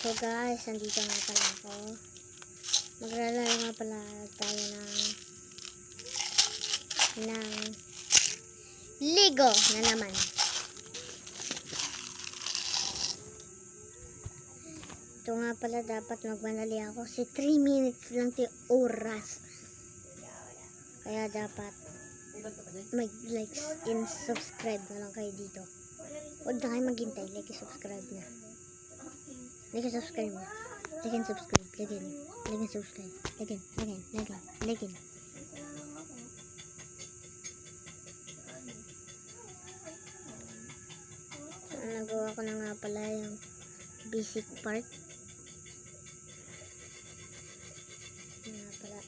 So guys, nandito nga pala ako. Maglalaro nga pala tayo ng Lego na naman. Ito nga pala dapat magmanali ako kasi 3 minutes lang ti oras. Kaya dapat mag-like and subscribe na lang kayo dito. Huwag na kayo maghintay, like and subscribe na. Like and subscribe na. Like and subscribe. Like and subscribe. Like and. So, nagawa ko na nga pala yung basic part. Nga pala.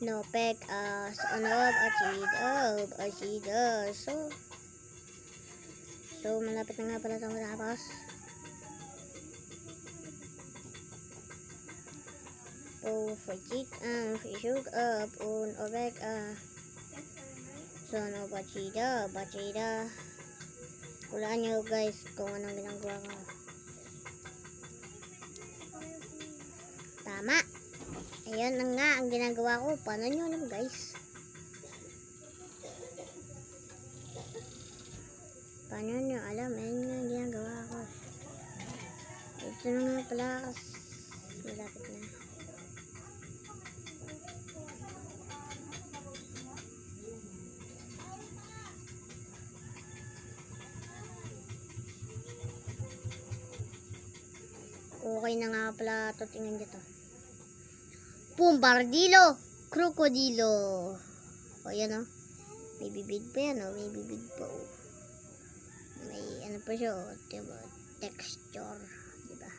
No pek as anob achid. So malapit na nga pala itong matapos. Fishug up on obek son of bachida. Hulaan nyo guys kung anong ginagawa ko. Tama. Ayan na nga ang ginagawa ko. Paano nyo alam guys? Paano nyo alam? Ayan nga ang ginagawa ko. Ito na nga pala. Malapit na. Okay na nga pala ito. Tingnan dito. Bombardilo, krokodilo. O yan o. May bibig pa yan o. May bibig pa o. May ano pa siya o. Diba? Texture. Diba?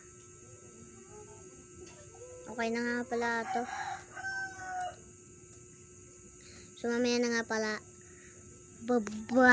Okay na nga pala ito. So mamaya na nga pala. Bye-bye.